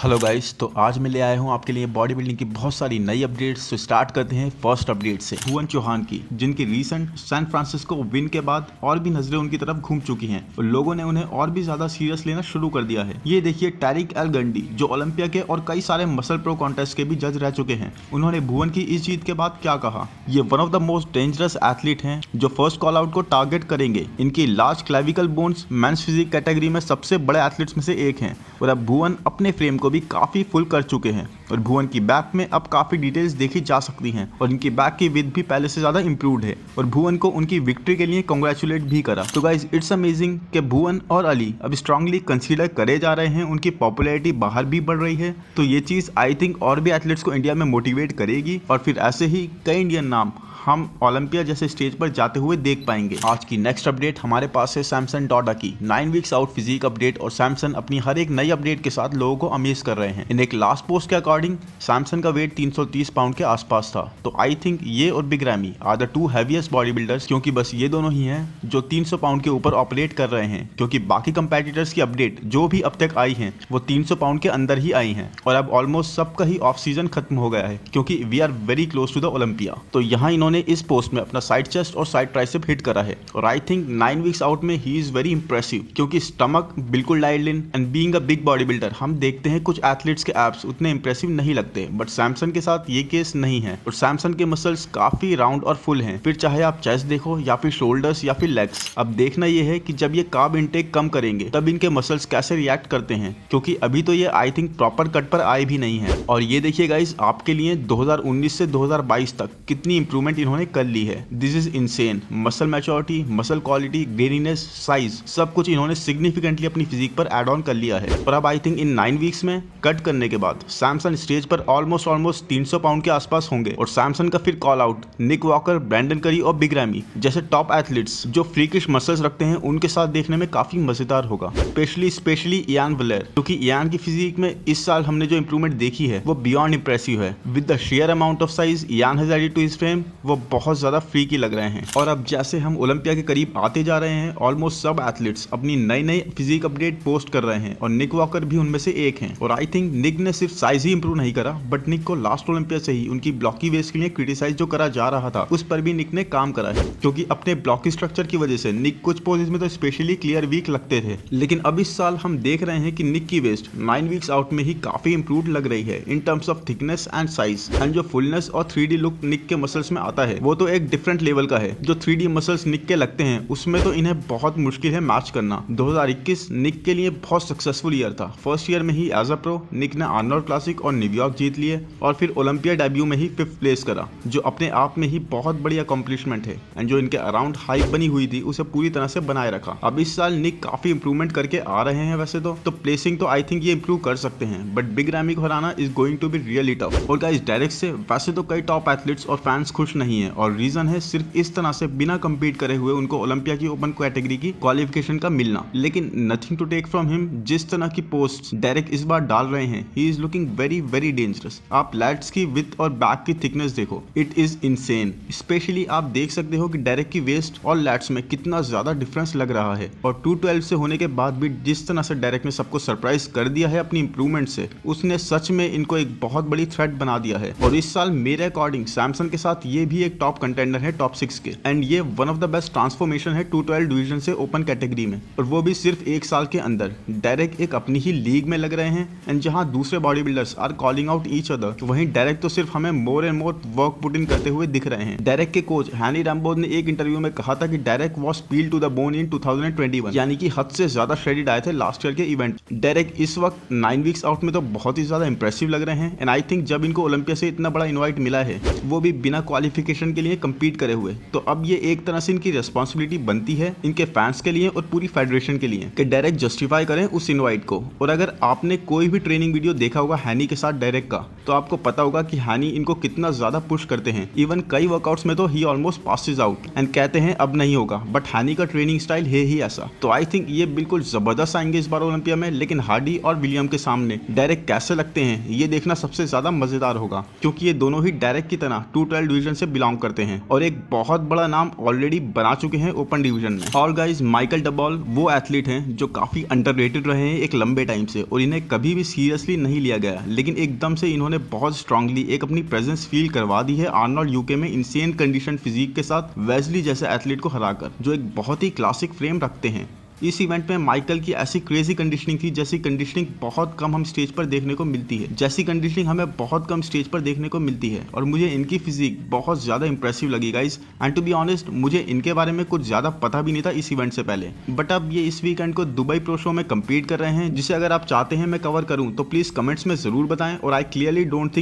Hello guys, तो आज मैं ले आया हूँ आपके लिए बॉडी बिल्डिंग की बहुत सारी नई अपडेट्स। तो स्टार्ट करते हैं फर्स्ट अपडेट से, भुवन चौहान की, जिनकी रिसेंट सैन फ्रांसिस्को विन के बाद और भी नजरें उनकी तरफ घूम चुकी हैं और लोगों ने उन्हें और भी ज्यादा सीरियस लेना शुरू कर दिया है। ये देखिए टैरिक एल गंडी, जो ओलंपिया के और कई सारे मसल प्रो कॉन्टेस्ट के भी जज रह चुके हैं। उन्होंने भुवन की इस जीत के बाद क्या कहा। ये one of the most dangerous athlete हैं जो फर्स्ट कॉल आउट को टारगेट करेंगे। इनकी large clavicle bones men's physique category में सबसे बड़े एथलीट्स में से एक हैं और अब भुवन अपने फ्रेम को भी काफी फुल कर चुके हैं और भुवन की बैक में अब काफी डिटेल्स देखी जा सकती हैं और इनकी बैक की विड्थ भी पहले से ज्यादा इंप्रूव्ड है और भुवन को उनकी विक्ट्री के लिए कांग्रेचुलेट भी करा। तो गाइस, इट्स अमेजिंग कि भुवन और अली अब स्ट्रांगली कंसीडर करे जा रहे हैं। उनकी पॉपुलैरिटी बाहर भी बढ़ रही है, तो ये चीज आई थिंक और भी एथलीट्स को इंडिया में मोटिवेट करेगी और फिर ऐसे ही कई इंडियन नाम हम ओलंपिया जैसे स्टेज पर जाते हुए देख पाएंगे। आज की नेक्स्ट अपडेट हमारे पास है सैमसन डॉडा की 9 वीक्स आउट फिजिक अपडेट। और सैमसन अपनी हर एक नई अपडेट के साथ लोगों को अमेज कर रहे हैं। इन एक लास्ट पोस्ट के अकॉर्डिंग सैमसन का वेट 330 पाउंड के आसपास था। तो आई थिंक ये और big Ramy are the two heaviest body builders, क्योंकि बस ये दोनों ही हैं जो 300 पाउंड के ऊपर ऑपरेट कर रहे हैं, क्योंकि बाकी कंपेटिटर्स की अपडेट जो भी अब तक आई हैं वो 300 पाउंड के अंदर ही आई हैं और अब ऑलमोस्ट सबका ही ऑफ सीजन खत्म हो गया है, क्योंकि we are very close to the Olympia. तो यहाँ इन्होंने इस पोस्ट में अपना साइड चेस्ट और साइड ट्राइसेप हिट करा है और आई थिंक 9 वीक्स आउट में ही इज वेरी इंप्रेसिव, क्योंकि स्टमक बिल्कुल dialled in and being a big body builder हम देखते हैं कुछ एथलीट्स के एब्स उतने इंप्रेसिव नहीं लगते, बट सैमसन के साथ ये केस नहीं है और सैमसन के मसल्स काफी राउंड और फुल हैं। फिर चाहे आप चेस्ट देखो या फिर शोल्डर्स या फिर लेग्स, अब देखना ये है कि जब ये कार्ब इनटेक कम करेंगे तब इनके मसल्स कैसे रिएक्ट करते हैं, क्योंकि अभी तो ये आई थिंक प्रॉपर कट पर आए भी नहीं है। और ये देखिए गाइस, आपके लिए 2019 से 2022 तक कितनी इंप्रूवमेंट इन्होंने कर ली है। This is insane. Muscle maturity, muscle quality, graininess, size, सब कुछ इन्होंने सिग्निफिकेंटली अपनी फिजिक पर ऐड ऑन कर लिया है। और अब आई थिंक इन 9 वीक्स में कट करने के बाद सैमसन स्टेज पर ऑलमोस्ट 300 पाउंड के आसपास होंगे और सैमसन का फिर कॉल आउट निक वॉकर, ब्रैंडन करी और बिग रैमी जैसे टॉप एथलीट्स जो फ्रीकिश मसल्स रखते हैं उनके साथ देखने में काफी मजेदार होगा। स्पेशली इयान वलेर, क्योंकि इयान की फिजिक में इस साल हमने जो इंप्रूवमेंट देखी है वो बियॉन्ड इंप्रेसिव है। With the sheer amount of size Ian has added to his frame, वो बहुत ज्यादा फ्रीकी लग रहे हैं। और अब जैसे हम ओलंपिया के करीब आते जा रहे हैं, ऑलमोस्ट सब एथलीट्स अपनी नई फिजिक अपडेट पोस्ट कर रहे हैं और निक वॉकर भी उनमें से एक हैं। और आई थिंक निक ने सिर्फ साइज ही इंप्रूव नहीं करा, बट निक को लास्ट ओलंपिया से ही उनकी ब्लॉकी वेस्ट के लिए क्रिटिसाइज जो करा जा रहा था उस पर भी निक ने काम करा है, क्योंकि अपने ब्लॉकी स्ट्रक्चर की वजह से निक कुछ पोजेस में तो स्पेशली क्लियर वीक लगते थे। लेकिन अब इस साल हम देख रहे हैं कि निक की वेस्ट 9 वीक्स आउट में ही काफी इंप्रूव लग रही है in terms of thickness and size, and जो फुलनेस और 3D लुक निक के मसल्स में आता है वो तो एक डिफरेंट लेवल का है। जो 3D मसल्स निक के लगते हैं उसमें तो इन्हें बहुत मुश्किल है मैच करना। 2021 निक के लिए बहुत सक्सेसफुल ईयर था। फर्स्ट ईयर में ही एज अ प्रो निक ने आर्नोल्ड क्लासिक और न्यूयॉर्क जीत लिए और फिर ओलंपिया डेब्यू में ही 5th प्लेस करा, जो अपने आप में ही बहुत बड़ी अकॉम्प्लिशमेंट है एंड जो इनके अराउंड हाइप बनी हुई थी उसे पूरी तरह से बनाए रखा। अब इस साल निक काफी इंप्रूवमेंट करके आ रहे हैं वैसे तो प्लेसिंग तो आई थिंक ये इंप्रूव कर सकते हैं, बट बिग रैमी को हराना is going to be really tough. और गाइस, डायरेक्ट से वैसे तो कई टॉप एथलीट्स और फैंस खुश नहीं है और रीजन है सिर्फ इस तरह से बिना कंपीट करे हुए उनको ओलंपिया की ओपन कैटेगरी की क्वालिफिकेशन का मिलना। लेकिन nothing to take from him, जिस तरह की पोस्ट डायरेक्ट इस बार डाल रहे हैं, he is looking very dangerous. आप लैट्स की विड्थ और बैक की थिकनेस देखो, इट इज इनसेन। स्पेशली आप देख सकते हो कि डायरेक्ट की वेस्ट और लैट्स में कितना ज्यादा डिफरेंस लग रहा है और 212 से होने के बाद भी जिस तरह से डायरेक्ट ने सबको सरप्राइज कर दिया है अपनी इंप्रूवमेंट से, उसने सच में इनको एक बहुत बड़ी थ्रेट बना दिया है। और इस साल मेरे अकॉर्डिंग सैमसन के साथ ये भी एक टॉप कंटेंडर है टॉप 6 के, एंड ये one of the best transformation है 212 डिवीजन से ओपन कैटेगरी में, और वो भी सिर्फ 1 साल के अंदर। डायरेक्ट एक अपनी ही लीग में लग रहे हैं एंड जहां दूसरे body builders are calling out each other, वहीं डायरेक्ट तो सिर्फ हमें more and more work put in करते हुए दिख रहे हैं। डायरेक्ट के कोच हैनी रैम्बोज ने एक इंटरव्यू में कहा था कि Derek was peeled to the bone in 2021, यानी कि हद से ज्यादा श्रेडिड आए थे लास्ट ईयर के इवेंट। डायरेक्ट इस वक्त 9 वीक्स आउट में तो बहुत ही ज्यादा इंप्रेसिव लग रहे हैं एंड आई थिंक जब इनको ओलंपिया से इतना बड़ा इनवाइट मिला है वो भी बिना क्वालिफिकेशन के लिए कम्पीट करे हुए, तो अब ये एक तरह से इनकी रिस्पॉन्सिबिलिटी बनती है इनके फैंस के लिए और पूरी फेडरेशन के लिए कि डायरेक्ट जस्टिफाई करें उस इनवाइट को। और अगर आपने कोई भी ट्रेनिंग वीडियो देखा होगा हैनी के साथ डायरेक्ट का, तो आपको पता होगा कि हैनी इनको कितना ज्यादा पुश करते हैं। इवन कई वर्कआउट्स में तो ही ऑलमोस्ट पासेस आउट एंड कहते हैं अब नहीं होगा, बट हैनी का ट्रेनिंग स्टाइल है ही ऐसा। तो आई थिंक ये बिल्कुल जबरदस्त आएंगे इस बार ओलंपिया में, लेकिन हार्डी और विलियम के सामने डायरेक्ट कैसे लगते हैं ये देखना सबसे ज्यादा मजेदार होगा, क्योंकि ये दोनों ही डायरेक्ट की तरह 212 डिवीजन से बिलोंग करते हैं और एक बहुत बड़ा नाम ऑलरेडी बना चुके हैं ओपन डिवीजन में। और गाइज माइकल डबॉल वो एथलीट हैं जो काफी अंडररेटेड रहे हैं एक लंबे टाइम से और इन्हें कभी भी सीरियसली नहीं लिया गया, लेकिन एकदम से इन्होंने बहुत स्ट्रांगली एक अपनी प्रेजेंस फील करवा दी है आर्नोल्ड यूके में इंसेन कंडीशन फिजिक के साथ वेस्ली जैसे एथलीट को हराकर, जो एक बहुत ही क्लासिक फ्रेम रखते हैं। इस इवेंट में माइकल की ऐसी क्रेजी कंडीशनिंग थी जैसी कंडीशनिंग बहुत कम हम स्टेज पर देखने को मिलती है, जैसी कंडीशनिंग हमें बहुत कम स्टेज पर देखने को मिलती है। और मुझे इनकी फिजिक बहुत ज़्यादा इंप्रेसिव लगी guys, and to be honest मुझे इनके बारे में कुछ ज़्यादा पता भी नहीं था इस इवेंट से पहले। बट अब ये इस वीकेंड को दुबई प्रो शो में कम्पीट कर रहे हैं, जिसे अगर आप चाहते हैं मैं कवर करूँ तो प्लीज़ कमेंट्स में ज़रूर बताएं। और आई क्लियरली डोंट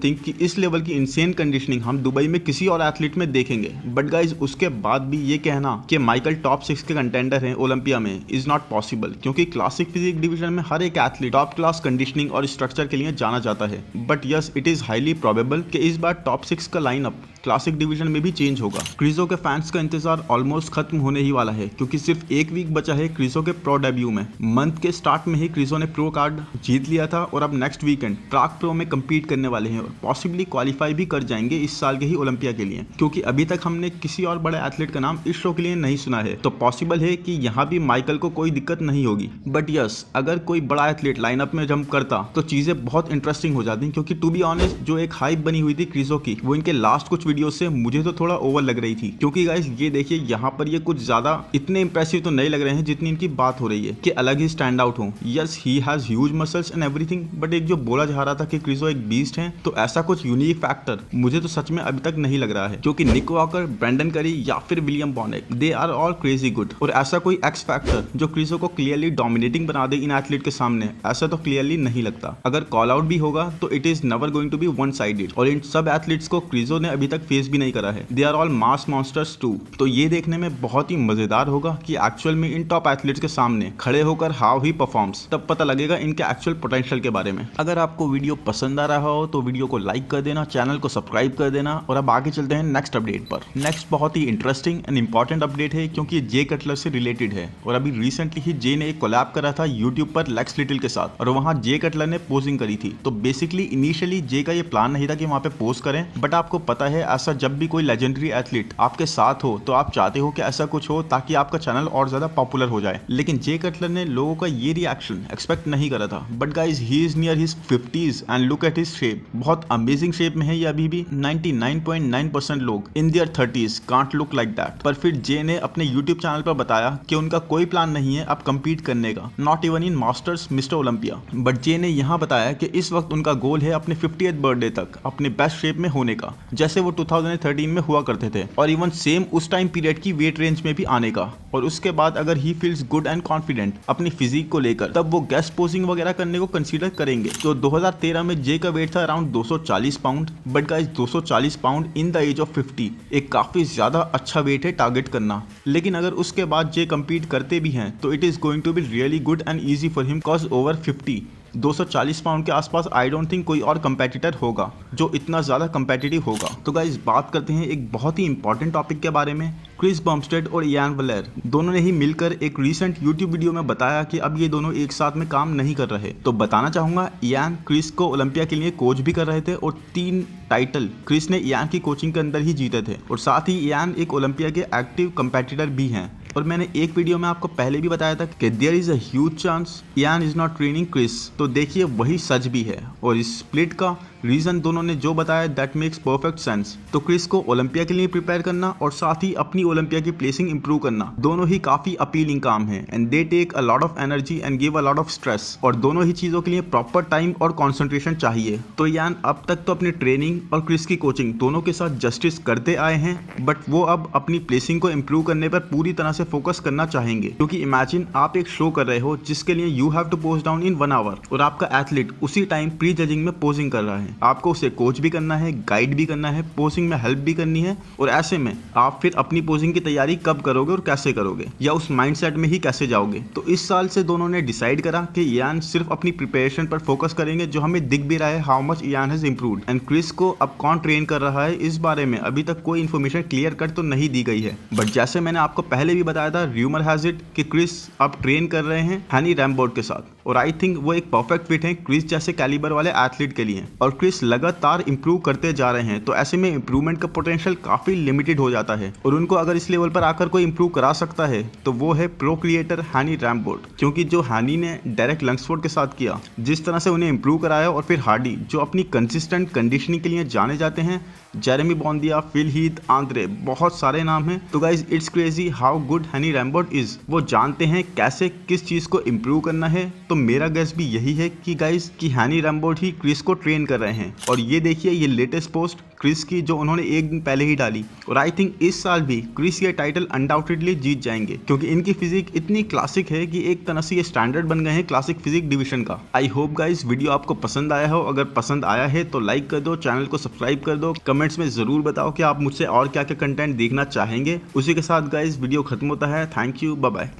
थिंक कि इस लेवल की इंसेन कंडीशनिंग हम दुबई में किसी और एथलीट में देखेंगे। बट गाइज उसके बाद भी ये कहना कि माइकल टॉप 6 के कंटेंडर हैं ओलंपिया में इज नॉट पॉसिबल, क्योंकि क्लासिक फिजिक डिवीजन में हर एक एथलीट टॉप क्लास कंडीशनिंग और स्ट्रक्चर के लिए जाना जाता है। But yes it is highly probable कि इस बार टॉप 6 का लाइनअप क्लासिक डिवीजन में भी चेंज होगा। क्रिजो के फैंस का इंतजार ऑलमोस्ट खत्म होने ही वाला है, क्योंकि सिर्फ एक वीक बचा है क्रिजो के प्रो डेब्यू में। मंथ के स्टार्ट में ही क्रिजो ने प्रो कार्ड जीत लिया था और अब नेक्स्ट वीकेंड प्राग प्रो में कम्पीट करने वाले हैं और पॉसिबली क्वालिफाई भी कर जाएंगे इस साल के ही ओलंपिया के लिए, क्योंकि अभी तक हमने किसी और बड़े एथलीट का नाम इस शो के लिए नहीं सुना है। तो पॉसिबल है कि यहाँ भी माइकल को कोई दिक्कत नहीं होगी। बट यस अगर कोई बड़ा एथलीट लाइनअप में जंप करता तो चीजें बहुत इंटरेस्टिंग हो जाती, क्योंकि टू बी ऑनेस्ट जो एक हाइप बनी हुई थी क्रिजो की वो इनके लास्ट कुछ वीडियो से मुझे तो थोड़ा ओवर लग रही थी। क्योंकि गाइस ये देखिए यहाँ पर ये कुछ ज्यादा इतने इंप्रेसिव तो नहीं लग रहे हैं जितनी इनकी बात हो रही है कि अलग ही स्टैंड आउट हो। Yes he has huge muscles and everything, but एक जो बोला जा रहा था कि क्रिजो एक बीस्ट है, तो ऐसा कुछ यूनिक फैक्टर मुझे तो सच में अभी तक नहीं लग रहा है। क्योंकि निक वॉकर, ब्रेंडन करी या फिर William Bonac they are all crazy good, और ऐसा कोई एक्स फैक्टर जो क्रिजो को क्लियरली डोमिनेटिंग बना दे इन एथलीट के सामने, ऐसा तो क्लियरली नहीं लगता। अगर कॉल आउट भी होगा तो it is never going to be one sided, और इन सब एथलीट्स को क्रिजो ने अभी तक फेस भी नहीं करा है। They are all mass monsters too. तो ये देखने में बहुत ही मजेदार होगा कि एक्चुअल में इन टॉप एथलीट्स के सामने खड़े होकर हाउ ही परफॉर्म्स, तब पता लगेगा इनके एक्चुअल पोटेंशियल के बारे में। अगर आपको वीडियो पसंद आ रहा हो तो वीडियो को लाइक कर देना, चैनल को सब्सक्राइब कर देना, और अब आगे चलते हैं नेक्स्ट अपडेट पर। नेक्स्ट बहुत ही इंटरेस्टिंग एंड इंपॉर्टेंट अपडेट है, क्योंकि जे कटलर से रिलेटेड है। और अभी रिसेंटली ही जे ने एक कोलैब करा था यूट्यूब पर लेक्स लिटिल के साथ, और वहां जे कटलर ने पोजिंग करी थी। तो बेसिकली इनिशियली जे का ये प्लान नहीं था कि वहां पे पोज करें, बट आपको पता है ऐसा जब भी कोई लेजेंडरी एथलीट आपके साथ हो तो आप चाहते हो कि ऐसा कुछ हो ताकि आपका चैनल और ज्यादा पॉपुलर हो जाए। लेकिन जे कटलर ने लोगों का ये रिएक्शन एक्सपेक्ट नहीं करा था। But guys he is near his 50s and look at his shape, बहुत अमेजिंग शेप में है ये अभी भी। 99.9% लोग in their 30s can't look like that. पर फिर जे ने अपने यूट्यूब चैनल पर बताया कि उनका कोई प्लान नहीं है अब कम्पीट करने का, not even in masters Mister Olympia. But Jay ने यहाँ बताया कि इस वक्त उनका गोल है अपने 50th बर्थडे तक अपने बेस्ट शेप में होने का, जैसे वो 2013 में हुआ करते थे, और इवन सेम उस टाइम पीरियड की वेट रेंज में भी आने का। और उसके बाद अगर he feels good and confident अपनी फिजिक को लेकर, तब वो गेस्ट पोजिंग वगैरह करने को कंसीडर करेंगे। तो 2013 में जे का वेट था around 240 pound. But guys 240 pound in the age of 50 एक काफी ज्यादा अच्छा वेट है टारगेट करना। लेकिन अगर उसके बाद जे कम्पीट करते भी हैं तो it is going to be really good and easy for him, cause over 50 240 pound के आसपास आई डोंट थिंक कोई और कंपेटिटर होगा जो इतना ज़्यादा कंपेटिटिव होगा। तो गाइस बात करते हैं एक बहुत ही इंपॉर्टेंट टॉपिक के बारे में। क्रिस बम्स्टेड और इयान वलेर दोनों ने ही मिलकर एक रीसेंट यूट्यूब वीडियो में बताया कि अब ये दोनों एक साथ में काम नहीं कर रहे। तो बताना चाहूँगा इयान क्रिस को ओलंपिया के लिए कोच भी कर रहे थे, और 3 टाइटल क्रिस ने इयान की कोचिंग के अंदर ही जीते थे, और साथ ही इयान एक ओलंपिया के एक्टिव कंपेटिटर भी हैं। और मैंने एक वीडियो में आपको पहले भी बताया था कि there is a huge chance Ian is not training Chris. तो देखिए वही सच भी है, और इस स्प्लिट का रीजन दोनों ने जो बताया दैट मेक्स परफेक्ट सेंस। तो क्रिस को ओलंपिया के लिए प्रिपेयर करना और साथ ही अपनी ओलंपिया की प्लेसिंग इंप्रूव करना दोनों ही काफी अपीलिंग काम है, and they take a lot of energy and give a lot of stress, और दोनों ही चीजों के लिए प्रॉपर टाइम और कॉन्सेंट्रेशन चाहिए। तो इयान अब तक तो अपनी ट्रेनिंग और क्रिस की कोचिंग दोनों के साथ जस्टिस करते आए हैं, बट वो अब अपनी प्लेसिंग को इम्प्रूव करने पर पूरी तरह से फोकस करना चाहेंगे। क्योंकि इमेजिन आप एक शो कर रहे हो जिसके लिए you have to pose down in 1 hour, और आपका एथलीट उसी टाइम प्री जजिंग में पोजिंग कर रहा है। आपको उसे कोच भी करना है, गाइड भी करना है, पोजिंग में हेल्प भी करनी है, और ऐसे में आप फिर अपनी पोजिंग की तैयारी कब करोगे और कैसे करोगे, या उस माइंडसेट में ही कैसे जाओगे। तो इस साल से दोनों ने डिसाइड करा कि इयान सिर्फ अपनी प्रिपरेशन पर फोकस करेंगे, जो हमें दिख भी रहा है how much Ian has improved. And Chris को अब कौन ट्रेन कर रहा है इस बारे में अभी तक कोई इन्फॉर्मेशन क्लियर कट तो नहीं दी गई है। बट जैसे मैंने आपको पहले भी बताया था, र्यूमर हैज इट कि क्रिस अब ट्रेन कर रहे हैं हैनी रैमबोर्ड के साथ, और आई थिंक वो एक परफेक्ट फिट है क्रिस जैसे कैलिबर वाले एथलीट के लिए। और क्रिस लगातार इंप्रूव करते जा रहे हैं, तो ऐसे में इंप्रूवमेंट का पोटेंशियल काफी लिमिटेड हो जाता है। और उनको अगर इस लेवल पर आकर कोई इंप्रूव करा सकता है तो वो है प्रो क्रिएटर हैनी रैमबोर्ड, क्योंकि जो हैनी ने डेरेक लंग्सफोर्ड के साथ किया, जिस तरह से उन्हें इंप्रूव कराया, और फिर हार्डी जो अपनी कंसिस्टेंट कंडीशनिंग के लिए जाने जाते हैं, जेरेमी बॉन्दिया, फिल हीथ, आंद्रे, बहुत सारे नाम हैं। तो guys it's crazy how good हैनी रैमबोर्ड इज। वो जानते हैं कैसे किस चीज को इंप्रूव करना है। तो मेरा गेस भी यही है कि गाइज कि हैनी रैमबोर्ड ही क्रिस को ट्रेन कर रहे हैं। और ये देखिए ये लेटेस्ट पोस्ट क्रिस की जो उन्होंने एक दिन पहले ही डाली। और आई थिंक इस साल भी क्रिस ये टाइटल अनडाउटेडली जीत जाएंगे, क्योंकि इनकी फिजिक इतनी क्लासिक है कि एक तरह से ये स्टैंडर्ड बन गए हैं क्लासिक फिजिक डिवीजन का। आई होप गाइज वीडियो आपको पसंद आया हो। अगर पसंद आया है तो लाइक कर दो, चैनल को सब्सक्राइब कर दो, कमेंट्स में जरूर बताओ कि आप मुझसे और क्या क्या कंटेंट देखना चाहेंगे। उसी के साथ गाइज वीडियो खत्म होता है। Thank you, bye bye.